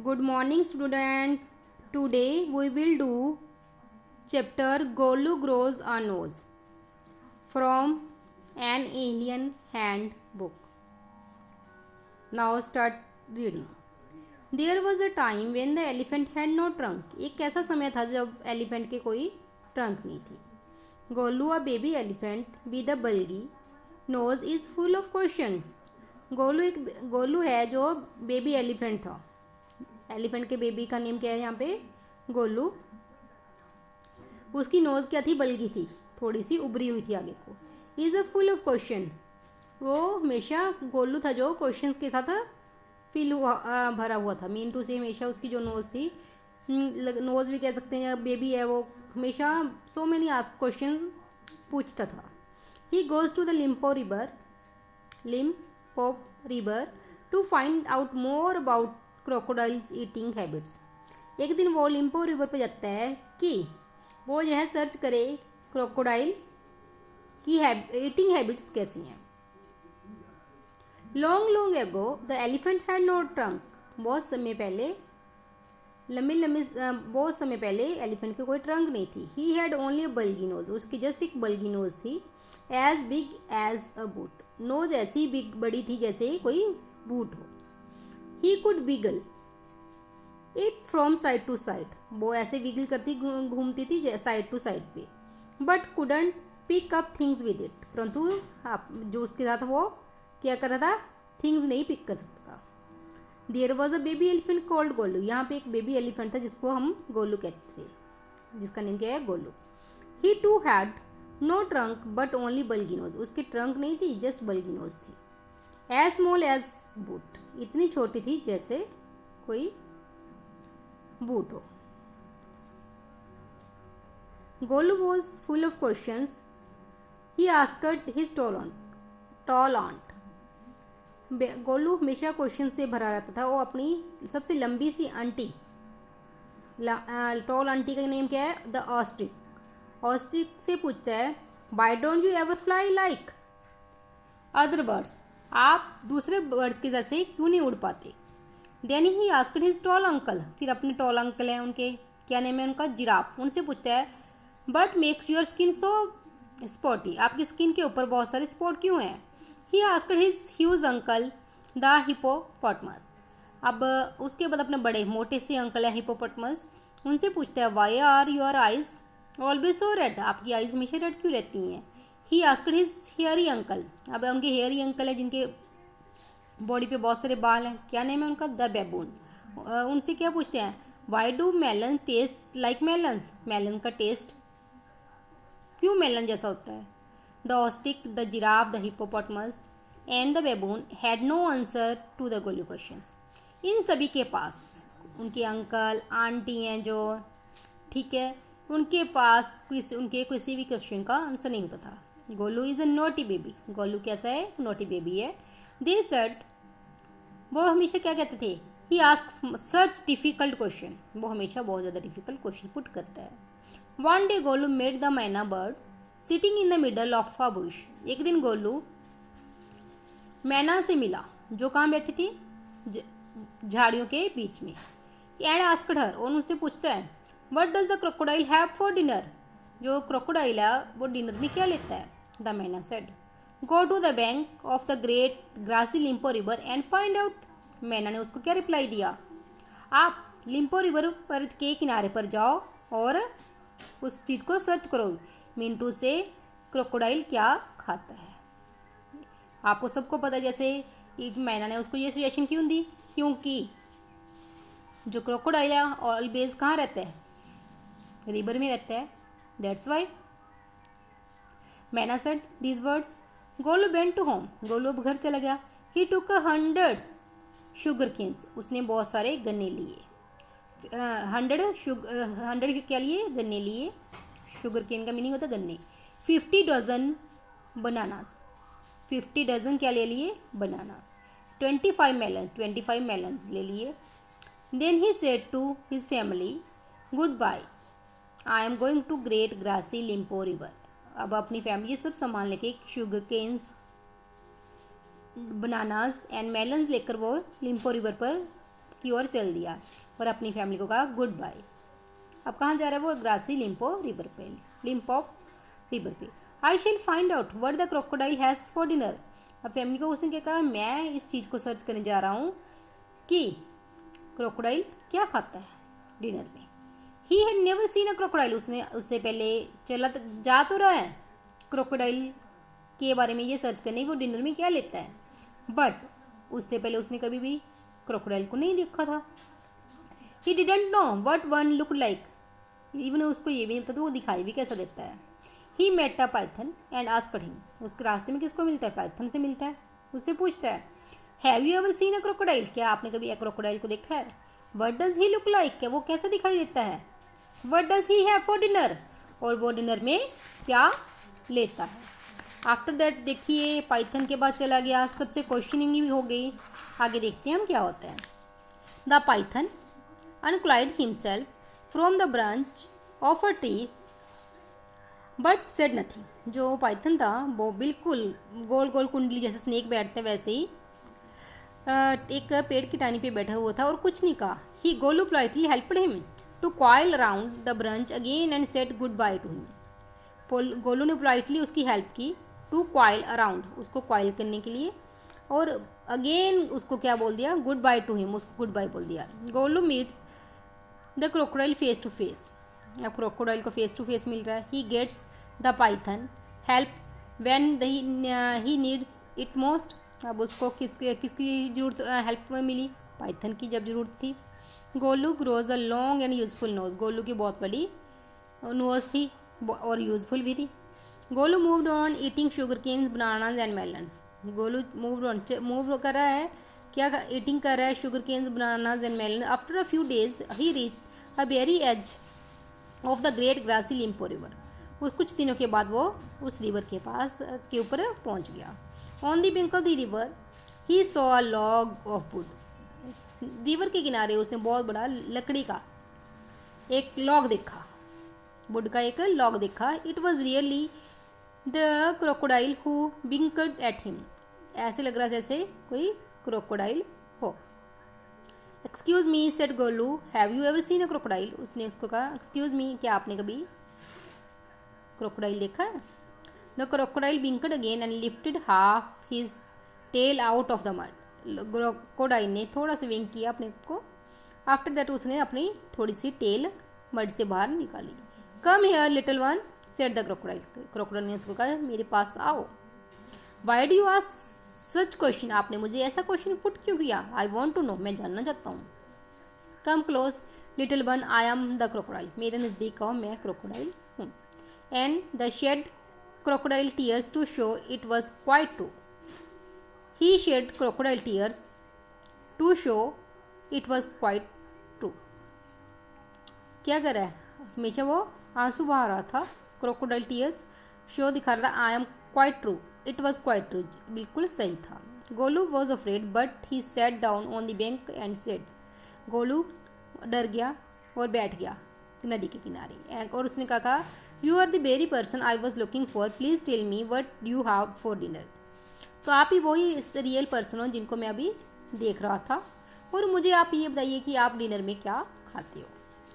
Good morning, students. Today we will do chapter Golu Grows a Nose from an Alien Handbook. Now start reading. There was a time when the elephant had no trunk. एक ऐसा समय था जब elephant के कोई trunk नहीं थी. Golu a baby elephant with a bulgy nose is full of question. Golu है जो बेबी एलिफेंट था. एलिफेंट के बेबी का नेम क्या है यहाँ पे? गोलू. उसकी नोज़ क्या थी? बल्गी थी, थोड़ी सी उभरी हुई थी आगे को. Is a full of question. वो हमेशा गोलू था जो क्वेश्चंस के साथ फिल हुआ भरा हुआ था. मीन टू से हमेशा उसकी जो नोज़ थी, नोज़ भी कह सकते हैं, बेबी है वो, हमेशा सो मैनी आस्क क्वेश्चन पूछता था. He goes to the Limpopo river to find out more about crocodiles eating habits. एक दिन वो लिम्पो रिवर पे जाता है कि वो यह सर्च करे क्रोकोडाइल की ईटिंग हैबिट्स कैसी हैं. Long ago the elephant had no trunk. बहुत समय पहले एलिफेंट की कोई ट्रंक नहीं थी. He had only a bulgy nose. उसकी जस्ट एक बल्गी नोज थी. As big as a boot. Nose ऐसी बिग बड़ी थी जैसे कोई बूट हो. He could wiggle it from side to side. वो ऐसे विगल करती घूमती थी साइड टू साइड पे. But couldn't pick up things with it. परंतु जो उसके साथ वो क्या कर रहा था? थिंग्स नहीं पिक कर सकता था. There was a baby elephant called Golu. यहाँ पे एक बेबी एलिफेंट था जिसको हम गोलू कहते थे, जिसका नेम क्या है? Golu. He too had no trunk but only bulgy nose. उसकी ट्रंक नहीं थी, जस्ट बल्गी नोज थी. As small as boot. इतनी छोटी थी जैसे कोई बूट हो. Golu was full of questions. He asked his tall aunt. Golu हमेशा क्वेश्चन से भरा रहता था. वो अपनी सबसे लंबी सी आंटी, टॉल आंटी का नेम क्या है? The ostrich. ऑस्ट्रिक से पूछता है, why don't you ever fly like other birds. आप दूसरे बर्ड्स के जैसे क्यों नहीं उड़ पाते? Then he asked his tall uncle. फिर अपने टॉल अंकल हैं, उनके क्या नेम है उनका? जिराफ. उनसे पूछता है, but makes your skin so spotty. आपकी स्किन के ऊपर बहुत सारे स्पॉट क्यों हैं? He asked his huge uncle the hippopotamus. अब उसके बाद अपने बड़े मोटे से अंकल है हिपोपोटमस, उनसे पूछता है, why are your eyes always so red. आपकी आइज हमेशा रेड क्यों रहती हैं? He asked his hairy uncle. अब उनके हेयरी अंकल है जिनके बॉडी पे बहुत सारे बाल हैं. क्या नेम है उनका? The baboon. उनसे क्या पूछते हैं, why do melon taste like melons. Melon का टेस्ट क्यों मेलन जैसा होता है? The ostrich, the giraffe, the hippopotamus and the baboon had no answer to the Golu questions. इन सभी के पास उनके अंकल आंटी हैं जो, ठीक है, उनके पास उनके किसी भी क्वेश्चन का आंसर नहीं होता था. Golu is a naughty baby. Golu कैसा है? नोटी बेबी है. They said. वो हमेशा क्या कहते थे? He asks such difficult question. वो हमेशा बहुत ज़्यादा डिफ़िकल्ट क्वेश्चन पुट करता है. One day Golu met the myna bird sitting in the middle of a bush. एक दिन गोलू मैना से मिला जो कहाँ बैठी थी? झाड़ियों के बीच में. And asked her. और उनसे पूछता है, what does the crocodile have for dinner. जो क्रोकोडाइल है वो डिनर में क्या लेता है? The myna said, go to the bank of the great grassy Limpopo river and find out. Myna ने उसको क्या रिप्लाई दिया? आप लिम्पो रिवर पर के किनारे पर जाओ और उस चीज़ को सर्च करो. मिंटू से क्रोकोडाइल क्या खाता है. आपको सबको पता है जैसे एक मैना ने उसको ये सजेशन क्यों दी? क्योंकि जो क्रोकोडाइल है ऑलवेज कहाँ रहता है? रिवर में रहता है. That's why Maina said these words. Golu went to home. Golu अब घर चला गया. He took 100 sugar canes. उसने बहुत सारे गन्ने लिए. 100 क्या लिए? गन्ने लिए. शुगर केन का मीनिंग होता है गन्ने. 50 डजन बनानास. 50 डजन क्या ले लिए? बनाना. 25 मेलन्स ले लिए. Then he said to his family, goodbye, I am going to great grassy Limpopo river. अब अपनी फैमिली सब सामान लेके sugar canes, bananas and melons लेकर वो लिम्पो रिवर पर की ओर चल दिया और अपनी फैमिली को कहा गुड बाय। अब कहाँ जा रहा है वो? ग्रासी लिम्पॉप रिवर पे। I shall find out what the crocodile has for dinner. अब फैमिली को उसने क्या कहा? मैं इस चीज़ को सर्च करने जा रहा हूँ कि क्रोकोडाइल क्या खाता है डिनर में। He had never seen a crocodile. उसने उससे पहले जा तो रहा है क्रोकोडाइल के बारे में ये सर्च करने वो डिनर में क्या लेता है, बट उससे पहले उसने कभी भी क्रोकोडाइल को नहीं देखा था। He didn't know what one look like. Even उसको ये भी नहीं पता वो दिखाई भी कैसा देता है। He met a python and asked him. उसके रास्ते में किसको मिलता है? पाइथन से मिलता है। उससे पूछता है have you ever seen a crocodile. क्या आपने कभी एक क्रोकोडाइल को देखा है? What does he look like. क्या वो कैसा दिखाई देता है? What does he have for dinner. और वो डिनर में क्या लेता है। आफ्टर दैट देखिए पाइथन के बाद चला गया, सबसे क्वेश्चनिंग भी हो गई। आगे देखते हैं हम क्या होता है। The python uncoiled himself from the branch of a tree but said nothing. जो पाइथन था वो बिल्कुल गोल गोल कुंडली जैसे स्नेक बैठते हैं वैसे ही एक पेड़ की टानी पे बैठा हुआ था और कुछ नहीं कहा। He Golu politely helped him to coil around the branch again and said goodbye to him. Golu ने पोलाइटली उसकी हेल्प की, टू कॉइल अराउंड उसको कॉइल करने के लिए, और अगेन उसको क्या बोल दिया? गुड बाय टू हिम, उसको गुड बाय बोल दिया। Golu meets the crocodile face to face. अब क्रोकोडाइल को फेस टू फेस मिल रहा है। He gets the Python help when he needs it most. अब उसको किसकी जरूरत हेल्प मिली? पाइथन की जब जरूरत थी। Golu grows a long and useful nose. Golu की बहुत बड़ी नोज थी और यूजफुल भी थी। Golu moved on eating sugar canes bananas and melons. Golu move कर रहा है, क्या ईटिंग कर रहा है? Sugar canes bananas and melon. After a few days he reach a very edge of the great grassy Limpopo river. उस कुछ दिनों के बाद वो उस रिवर के पास के ऊपर पहुंच गया। On the bank of the river he saw a log of would. River के किनारे उसने बहुत बड़ा लकड़ी का एक लॉग देखा, वुड का एक लॉग देखा। It was really the crocodile who blinked at him. ऐसे लग रहा था जैसे कोई क्रोकोडाइल हो। Excuse me said Golu have you ever seen a crocodile. उसने उसको कहा एक्सक्यूज मी, क्या आपने कभी क्रोकोडाइल देखा है? The crocodile blinked again and lifted half his tail out of the mud. Crocodile ने थोड़ा सा विंक किया अपने को। आफ्टर दैट उसने अपनी थोड़ी सी टेल मड से बाहर निकाली। कम here little one said the crocodile. Crocodile ने उसको कहा मेरे पास आओ। Why do you ask such question. आपने मुझे ऐसा क्वेश्चन पुट क्यों किया? आई वॉन्ट टू नो, मैं जानना चाहता हूँ। Come close little one I am the crocodile. मेरे नज़दीक आओ, मैं क्रोकोडाइल हूँ। And the shed crocodile tears to show it was quite true. He shed crocodile tears to show it was quite true. क्या कर रहा है? हमेशा वो आंसू बहा रहा था। क्रोकोडाइल टीयर्स शो दिखा रहा था I am quite true, it was quite true, बिल्कुल सही था। Golu was afraid but he sat down on the bank and said. Golu डर गया और बैठ गया नदी के किनारे और उसने कहा you are the very person I was looking for, please tell me what you have for dinner. तो आप ही वही रियल पर्सन हो जिनको मैं अभी देख रहा था, और मुझे आप ये बताइए कि आप डिनर में क्या खाते हो।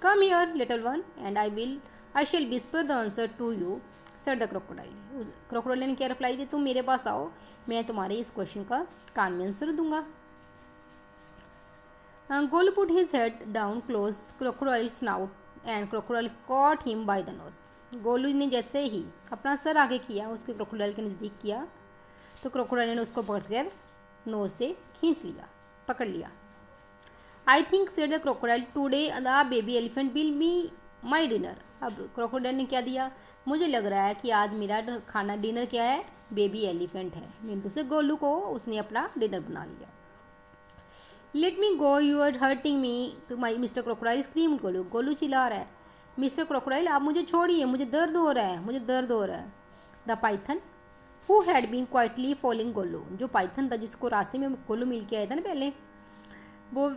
Come here little one and I shall whisper the answer to you said the crocodile. Crocodile ने क्या रिप्लाई दिया? तुम मेरे पास आओ, मैं तुम्हारे इस क्वेश्चन का कान में आंसर दूंगा। Golu put his head down close crocodile snout and crocodile cot him by the nose. Golu ने जैसे ही अपना सर आगे किया, उसके क्रोकोडाइल के नज़दीक किया, तो क्रोकोडाइल ने उसको पकड़कर नोज से खींच लिया, पकड़ लिया। I think said the crocodile today the baby elephant will be my dinner. अब क्रोकोडाइल ने क्या दिया? मुझे लग रहा है कि आज मेरा खाना डिनर क्या है? बेबी एलिफेंट है। मिंटू से गोलू को उसने अपना डिनर बना लिया। Let me go you are hurting me my mister crocodile scream. Golu चिल्ला रहा है, मिस्टर क्रोकोडाइल आप मुझे छोड़िए, मुझे दर्द हो रहा है, मुझे दर्द हो रहा है। The python who had been quietly following Golu. जो पाइथन था जिसको रास्ते में गोलू मिल के आया था ना पहले, वो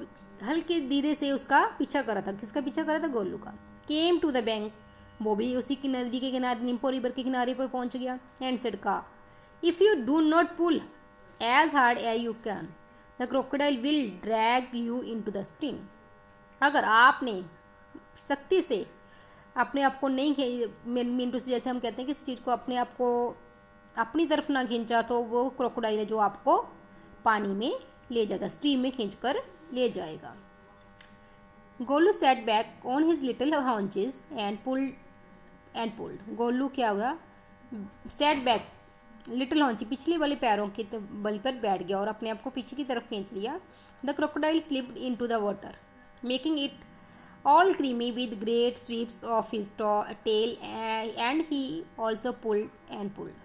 हल्के धीरे से उसका पीछा कर रहा था। किसका पीछा कर रहा था? गोलू का। केम टू द बैंक, वो भी उसी की नदी के किनारे लिम्पो रिवर के किनारे पर पहुंच गया। एंड सेड का if you do not pull as hard as you can, the crocodile will drag you in to the stream. अगर आपने सख्ती से अपने आप को नहीं मिंटू से, जैसे हम कहते हैं किसी चीज़ को अपने आप को अपनी तरफ ना खींचा, तो वो क्रोकोडाइल है जो आपको पानी में ले जाएगा, स्ट्रीम में खींच कर ले जाएगा। Golu set back on his little haunches and pulled. Golu क्या हुआ, सेट बैक लिटिल हॉन्ची पिछले वाले पैरों के बल पर बैठ गया और अपने आप को पीछे की तरफ खींच लिया। The crocodile slipped in to the water making it all creamy with great sweeps of his tail and he also pulled and pulled।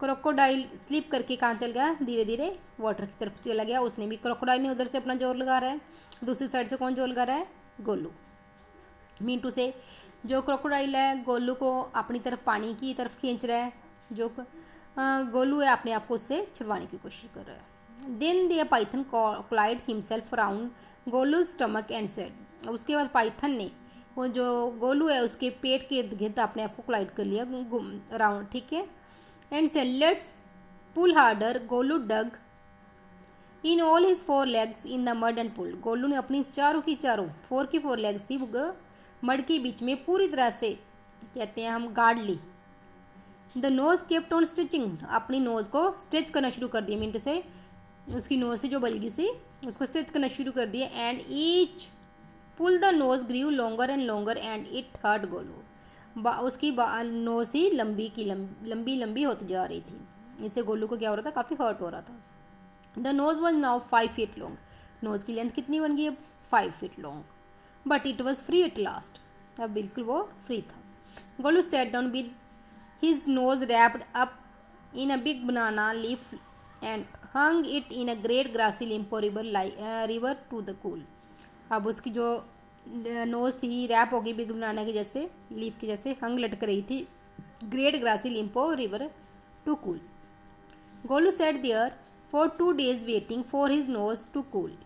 Crocodile slip करके कहाँ चल गया, धीरे धीरे वाटर की तरफ चला गया। उसने भी, क्रोकोडाइल ने उधर से अपना जोर लगा रहा है, दूसरी साइड से कौन जोर लगा रहा है, गोलू। मिंटू से जो क्रोकोडाइल है गोलू को अपनी तरफ पानी की तरफ खींच रहा है, जो गोलू है अपने आप को उससे छुड़वाने की कोशिश कर रहा है। Then the python coiled himself around Golu stomach and said. उसके बाद पाइथन ने वो जो गोलू है उसके पेट के इर्द गिर्द अपने आप को क्लाइड कर लिया राउंड, ठीक है। And said let's pull harder. Golu dug in all his 4 legs in the mud and pull. Golu ने अपनी चारों की चारों 4 की 4 legs थी मड के बीच में पूरी तरह से, कहते हैं हम, गाड़ ली। The nose kept on stitching. अपनी नोज को स्टिच करना शुरू कर दिया मिंटू से, उसकी नोज से जो बलगी सी उसको स्टिच करना शुरू कर दिया। And each pull the nose grew longer and longer and it hurt Golu. उसकी नोज ही लंबी होती जा रही थी, इससे गोलू को क्या हो रहा था, काफ़ी हर्ट हो रहा था। The nose was now 5 feet long. Nose की लेंथ कितनी बन गई अब, 5 feet long. But it was free at last. अब बिल्कुल वो फ्री था। Golu sat down with his nose wrapped up in a big banana leaf and hung it in a great grassy Limpopo river to the cool. अब उसकी जो nose थी rap हो गई बिग बनाना के जैसे, लीफ के जैसे, हंग लटक रही थी great grassy Limpopo river to cool. Golu sat there for 2 days waiting for his nose to cool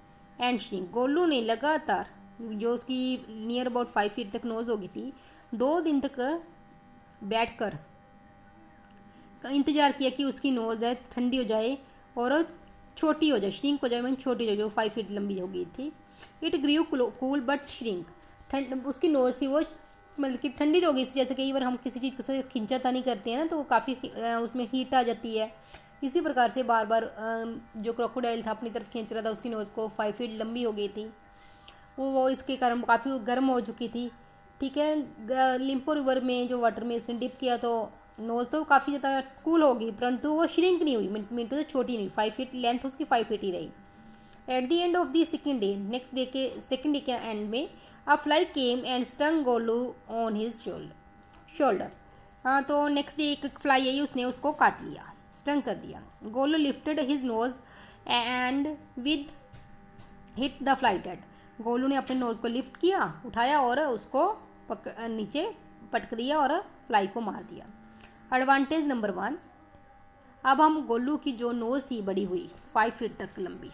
and shrink. Golu ने लगातार, जो उसकी नियर अबाउट 5 feet तक नोज हो गई थी, 2 दिन तक बैठ कर इंतज़ार किया कि उसकी नोज़ है ठंडी हो जाए और छोटी हो जाए, श्रिंक हो जाए, मैंने छोटी हो जाए, जो 5 feet लंबी हो गई थी। It grew cool but shrink. उसकी नोज़ थी वो मतलब कि ठंडी तो हो गई, जैसे कई बार हम किसी चीज़ से खिंचातानी करते हैं ना तो वो काफ़ी उसमें हीट आ जाती है। इसी प्रकार से बार बार जो क्रोकोडाइल था अपनी तरफ खींच रहा था, उसकी नोज़ को 5 feet लंबी हो गई थी, वो इसके कारण काफ़ी गर्म हो चुकी थी, ठीक है। लिम्पो रिवर में जो वाटर में उसने डिप किया तो नोज़ तो काफ़ी ज़्यादा कूल होगी, परंतु वो श्रिंक नहीं हुई, मिनटू तो छोटी नहीं, 5 feet लेंथ उसकी 5 feet ही रही। At the end of the second day, next day के सेकेंड डे के एंड में अ fly came and stung Golu on his shoulder. हाँ, तो नेक्स्ट डे एक फ्लाई आई, उसने उसको काट लिया, स्टंग कर दिया। Golu lifted his nose and with hit the fly dead. Golu ने अपने नोज़ को लिफ्ट किया, उठाया और उसको नीचे पटक दिया और फ्लाई को मार दिया। Advantage number 1। अब हम गोलू की जो नोज़ थी बड़ी हुई 5 feet तक लंबी,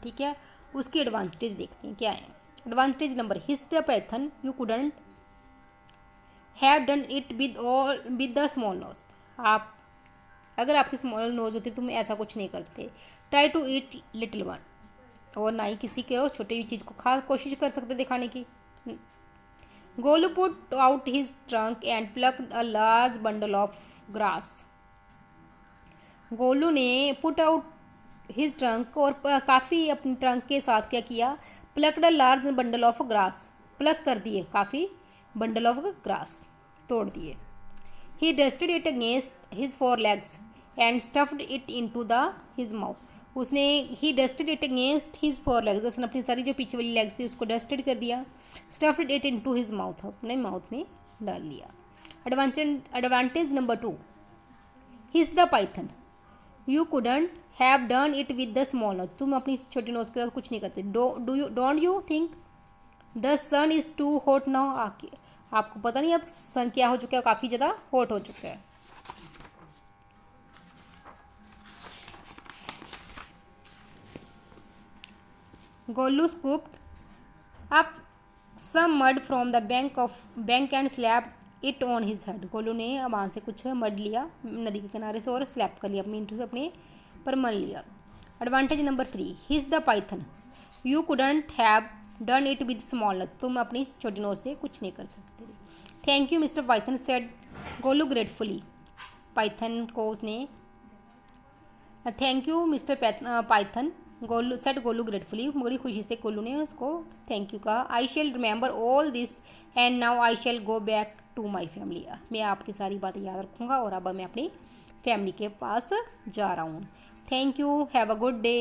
ठीक है, उसकी एडवांटेज देखते हैं क्या है। Advantage number, his the python you couldn't have done it with the small nose. आप अगर आपकी स्मॉल नोज होती तो तुम ऐसा कुछ नहीं कर सकते। Try to eat little one. और ना ही किसी के छोटी चीज़ को खा कोशिश कर सकते दिखाने की। Golu put out his trunk and plucked a large bundle of grass. Golu ने पुट आउट हिज ट्रंक, और काफ़ी अपने ट्रंक के साथ क्या किया, plucked a large bundle of grass, pluck कर दिए काफ़ी बंडल ऑफ ग्रास, तोड़ दिए। He dusted it against his 4 legs and stuffed it into the his mouth. उसने he dusted it against his 4 legs, उसने अपनी सारी जो पीछे वाली लेग्स थी उसको डस्टेड कर दिया। Stuffed it into his mouth, अपने माउथ में डाल लिया। Advantage number 2, his the python you couldn't have done it with the small nose. तुम अपनी छोटी नोज के साथ कुछ नहीं करते। Don't you think the sun is too hot now. आपको पता नहीं अब सन क्या हो चुका है, काफ़ी ज़्यादा हॉट हो चुका है। Golu scooped up some mud from the bank and slapped it on his head। Golu ने अब वहाँ से कुछ मड लिया नदी के किनारे से और स्लैप कर लिया, अपनी इंटू से अपने पर मल लिया। Advantage number 3, his the python, you couldn't have done it with small nose, तुम अपनी छोटी नोज से कुछ नहीं कर सकते। Thank you mister python said Golu gratefully, python को उसने thank you mister python Golu said Golu gratefully, बड़ी खुशी से गोलू ने उसको थैंक यू कहा। I shall remember all this and now I shall go back to my family, मैं आपकी सारी बातें याद रखूँगा और अब मैं अपनी फैमिली के पास जा रहा हूँ। Thank you, have a good day.